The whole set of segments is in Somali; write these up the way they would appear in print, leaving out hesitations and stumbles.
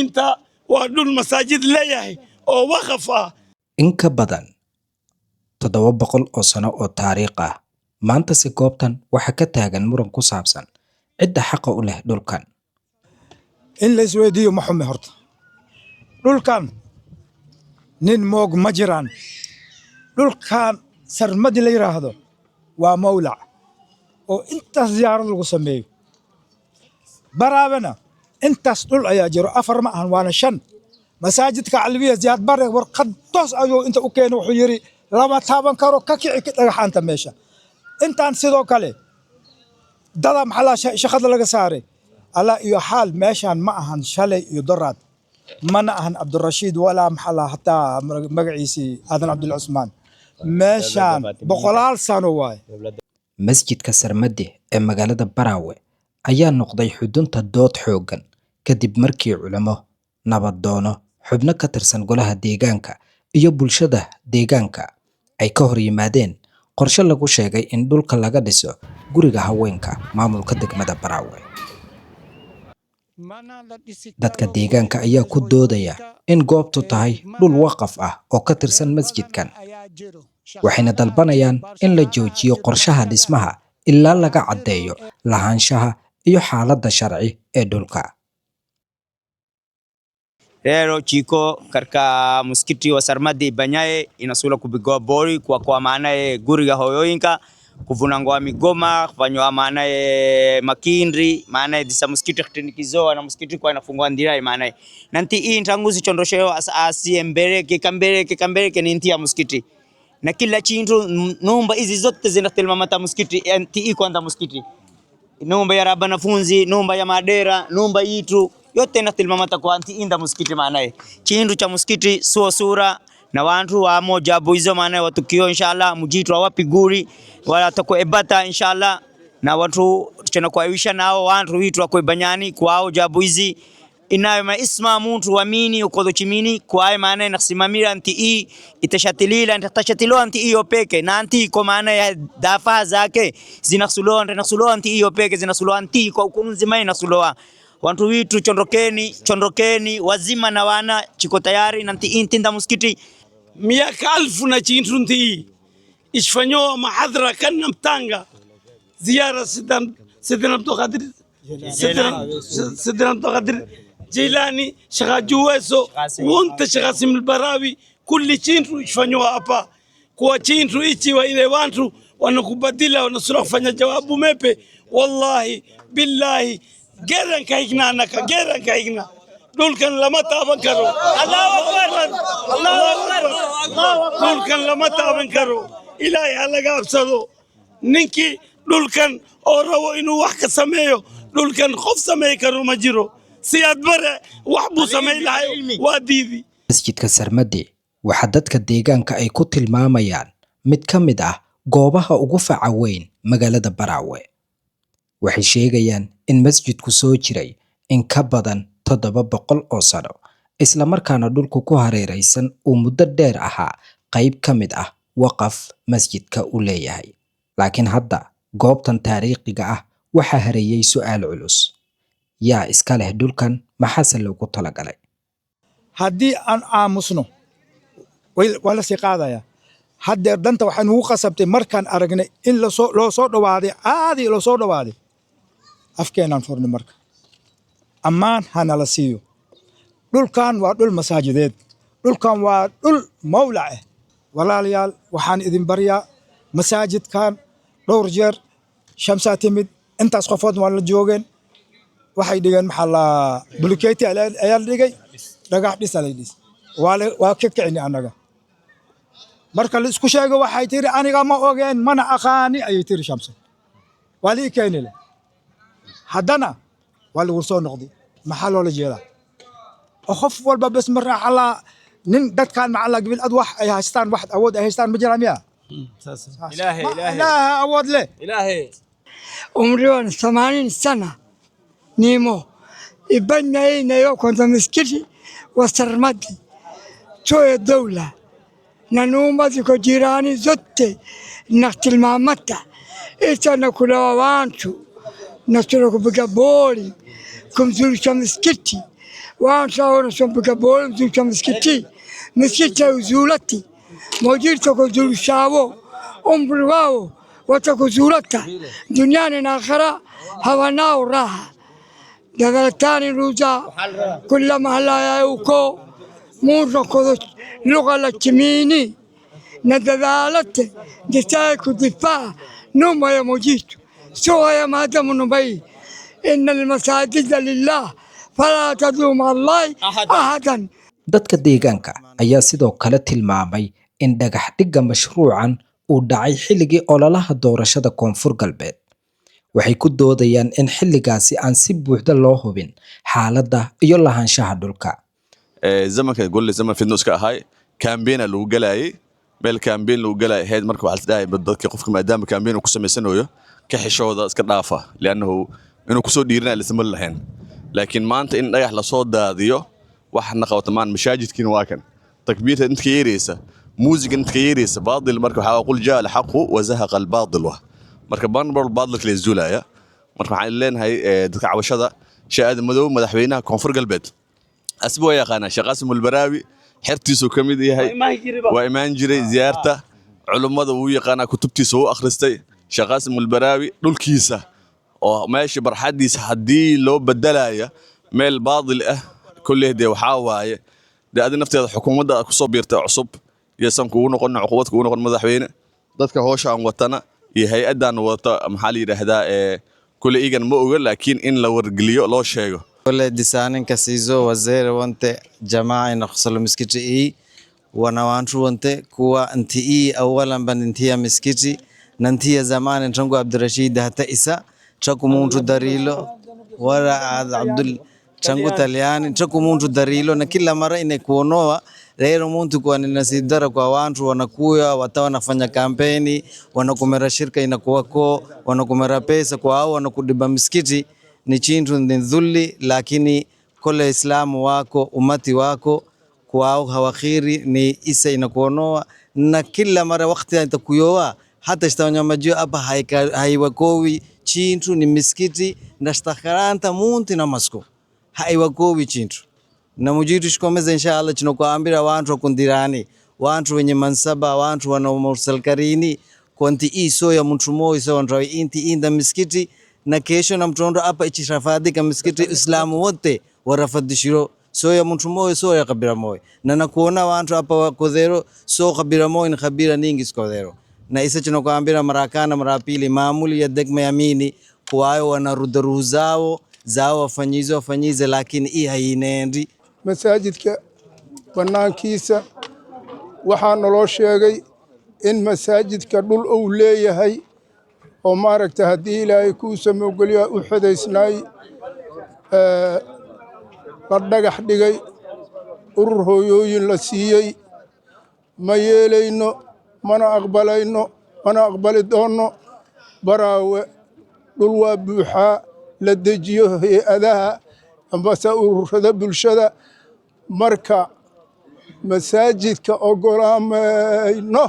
انت ودول مساجد ليهي او وقفه in ka badan 700 oo sano oo taariikh ah maantase goobtan waxaa ka taagan muran ku saabsan cidda xaqa u leh dhulkan. in la isweydiiyo ma xume horta dhulkan nin moog ma jiraan dhulkan sarmadi la yiraahdo waa mawlac oo intaas ziyaarad lagu sameeyo baraabana intaas dhul ayaa jiro 4 ma ahan waana 5 masaajidka calwiya ziyaad bare warqad toos ayuu inta u keenay wuxuu yiri lama taaban karo ka kici dhagaxaanta meesha intaan sidoo kale dada maxalla shaqada laga saaray ala iyo xaal meeshan ma ahan shalay iyo daraad mana ahan Abdurrashiid wala maxalla hataa magaciisi Aadan Abdul Usmaan meeshan boqolaal sano waay. masjidka Sarmadi ee magaalada Baraawe ayaa noqday xudunta dood xoogan kadib markii culimo nabadoono xubno ka tirsan golaha deegaanka iyo bulshada deegaanka ay ka hor yimaadeen qorshe lagu sheegay in dhulka laga dhiso guriga haweenka maamulka degmada Baraawe. dadka deegaanka ayaa ku doodaya in goobtu tahay dhul waqaf ah oo ka tirsan masjidkan waxayna dalbanayaan in la joojiyo qorshaha dhismaha ilaa laga cadeeyo lahaanshaha iyo xaaladda sharci ee dhulka. Leo chiko katika msikiti wa Sarmadi Banyaye inasula kupigwa bori kwa maana guriga hoyoinka kuvunangwa migoma kufanywa maana makindri maana disa msikiti kitinikizo na msikiti kwa inafungwa ndirai maana nanti hii ntanguzi chondosheo asi embereke kambere ni ntia msikiti na kila chintu numba hizi zote zinatilma mata msikiti anti iko anda msikiti numba ya rabanafunzi numba ya madera numba yitu yote inatilmamata kwa anti inda msikiti maanaye chindu cha msikiti suo sura na wantu wa moja boizo maanaye watukio inshallah mujitu wapiguri wala toko ebata inshallah na watu tena kuawisha nao wantu witu wako banyani kwao jabuizi inayo maisma muntu wamini ukodo chimini kwae maana nasimamira anti hii itashatilila ntatashatiloa anti hiyo peke na anti kwa maana ya dafa zake zinasuloa anti hiyo peke zinasuloa anti kwa ukunzima inasuloa wantu witu chondokeni wazima na wana chiko tayari nanti intinda msikiti miaka 1000 na chintu nti ishfanyoa mahadhara kana mtanga ziara sidna Abdul Qadir Jilani Sheikh Juweso wonte Sheikh Sim al-Barawi kulli chintu ishfanyoa hapa kwa chintu hichi wa ile wantu wanakubadila wanasura kufanya jawabu mepe wallahi billahi geran kaigna dulkan lama taaban karo Allahu akbar dulkan lama taaban karo ilaahay laga absado ninki dulkan oo rabo inuu wax ka sameeyo dulkan qof sameey karo ma jiro siyaad bare wax buu sameey lahay waa diidi. masjidka Sarmadi waxa dadka deegaanka ay ku tilmaamayaan mid ka mid ah goobaha ugu faca weyn magaalada Baraawe. waxay sheegayaan in masjidku soo jiray in ka badan 700 oo sano isla markaana dhulku ku hareeraysan uu muddo dheer ahaa qayb ka mid ah waqaf masjidka u leeyahay laakiin hadda goobtan taariikhiga ah waxa hareeyay su'aal culus yaa iska leh dhulkan maxaa loogu talagalay haddii aan aamusno wala si qaadaya hadda danta waxaan ugu qasabtay markaan aragnay in loo soo dhawaaday afkeenan furni marka ammaan hana la siiyo dhulkan waa dhul masaajideed dhulkan waa dhul mawlac walaalayaal waxaan idin bariyaa masaajidkan dhowr jeer shamsa timid intaas qofood waan la joogeen waxay dhigeen maxalla bulkeeti ayaa dhigay dhagax dhis waa ka kicini anaga marka la isku sheego waxay tiri aniga ma ogeen mana aqaani ay tiri shamsa wali keenile haddana waa lagu soo noqday maxaa loola jeedaa qof walba bas marra xala nin dadkan macalla gabil ad wax ay haystaan wax awood ay haystaan ma jiraan miya ilaahi awood leh ilaahi umriwan 80 sana nimo ibanaina yo konta miskiti wa Sarmadi toya dawla na numa ziko jirani zote na tilmamata itana kula wantu na tunakupiga boli kumzulisha miskiti وان شاور شنبك بول زوجة مسكتي مسكتي وزولتي موجيرتك وزول شاو أمبر واو وتكو زولتا دنيانا آخرة هوانا وراحة دغلتاني روزا كل محلا يوكو مورو كودو لغة لتميني ندالت دتاكو دفاع نوما يا موجيت سوى يا مادم نبي إن المساجد لله فلا تدعو مع الله أحدا. dadka deegaanka ayaa sidoo kale tilmaamay in dhagax dhigga mashruucan uu dhacay xilligii ololaha doorashada koonfur galbeed. waxay ku doodayaan in xilligaasi aan si buuxda loo hubin xaaladda iyo lahaanshaha dhulka. zamanka golle zaman fidnos ka ahay campaign lagu galayay meel campaign lagu galay heed marka waxa la dhahay dadka qofka maadaama campaign ku sameysanayo ka xishooda iska dhaafa lianahu inuu ku soo dhiirina la sameeyay lahayn laakiin maanta in dhagax la soo daadiyo waxna qabtamaan mashaajidkiina waa kan takbiirta inta yeeraysa muusiga inta yeeraysa baadil marka waxa qul jaa al haqu wa zahaqa al baadil marka banbal baadilka la zuulaya marka waxaan leenahay dadka cabashada shaad madow madaxweynaha koonfur galbeed asboo yaqaana shaqaasim al-baraawi xirtiisu kamid yahay waa imaan jiray ziyaarta culimada uu yaqaana kutubtiisa uu akhristay shaqaasim al-baraawi dhulkiisa oo meesha barxadiisa hadii loo badalaya meel baadil ah kulleedii waxa waaye daadin nafteeda xukuumadda ku soo biirtay cusub yeesan ku noqon cuqubad ku noqon madaxweyne dadka hoosha aan watana iyo hay'adan wata maxaa la yiraahdaa kulli igan ma oga laakiin in la wargeliyo loo sheego كل ديسانين كسيزو وزير وانت جماعة نخصل مسكتي إيه ونوانشو وانت كوا انت إيه أولا بن انتيا مسكتي ننتيا زمان نشنقو عبد الرشيد هتا إسا تشاكو مونجو داريلو ورا عبد تشنقو تالياني تشاكو مونجو داريلو نكلا مرة إنكوونوا Leo muntu kwa ninasidara kwa watu wanakuya watawa nafanya kampeni wanakumera shirika inakuwako wanakumera pesa kwa hao wanakudiba misikiti ni chintu ndhulli lakini kole islamu wako umati wako kwao hawakhiri ni isa inakuonoa na kila mara wakati itakuyoa hata shtawanya majio hapa haiwakowi chintu ni misikiti na shtakharanta muntu na masko haiwakowi chintu na mujitu shikomeza inshallah chinokuambira watu wakundirani watu wenye mansaba watu wanaomsalkarini kwanti iso ya mtu moyo so ndrawi inti inda misikiti na kesho na mtondo hapa ichirafadika misikiti Uislamu wote warafadishiro so ya mtu moyo so ya kabila moyo na nakuona watu hapa wakodhero so kabila moyo ni kabila nyingi sikodhero na isa chinokuambira marakana marapili maamuli ya degma yamini kwayo wanarudaruhu zao wafanyize lakini hii hainendi masaajidka banaankiisa waxaa naloo sheegay in masaajidka dhul uu leeyahay oo maaragta haddii ilaahay kuu samoogeliya u xadaysnaay la dhagax dhigay urur hooyooyin la siiyey ma yeelayno mana aqbalayno mana aqbali doonno baraawe dhul waa buuxaa la dejiyo hay-adaha ambase ururada bulshada marka masaajidka ogolaamayno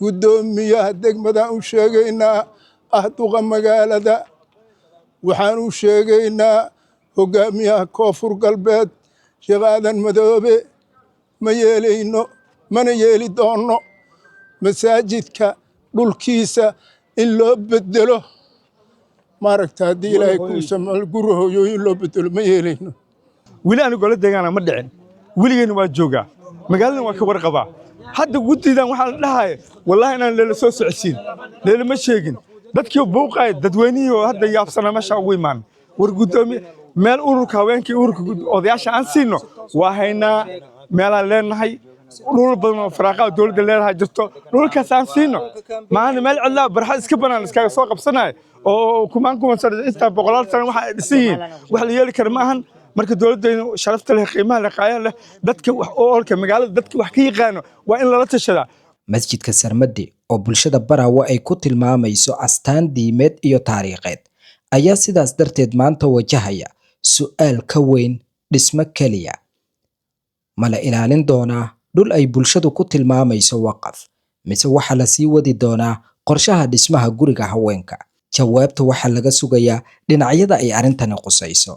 guddoomiyaha degmadan u sheegaynaa ahduqa magaalada waxaan u sheegaynaa hogaamiyaha koonfur galbeed Sheekh Aadan Madoobe ma yeelayno mana yeeli doonno masaajidka dhulkiisa in loo bedelo maaragta haddii ilaahay kuu sameeyo gurahooyooyin loo bedelo ma yeelayno weli aan golo deegaana ma dhicin weligeena waa joogaa magaalada waa ka warqabaa hadda guddidan waxaa la dhahay wallahi inaan leela soo socodsiin leela ma sheegin dadkii buuqay dadweynihii oo hadda yaabsana meesha ugu imaan war guddoomiye meel ururka haweenkii ururka odayaasha aan siino waa haynaa meelaan leenahay dhul badan oo faraaqada dowladda leedahay jirto dhulkaas aan siino maana meel cidla barxad iska banaan iskaga soo qabsanay oo kumaan sano inta boqolaal sano waxa ay dhisan wax la yeeli karo maahan marka dowladdeenu sharafta leh qiimaha leh qaayad leh dadka wax oo magaalada dadka wax ka yaqaano waa in lala tashadaa. masjidka Sarmadi oo bulshada Baraawe ay ku tilmaamayso astaan diimeed iyo taariikheed ayaa sidaas darteed maanta wajahaya su'aal ka weyn dhismo kaliya ma la ilaalin doonaa dhul ay bulshadu ku tilmaamayso waqaf mise waxa la sii wadi doonaa qorshaha dhismaha guriga haweenka jawaabta waxa laga sugayaa dhinacyada ay arintani qusayso.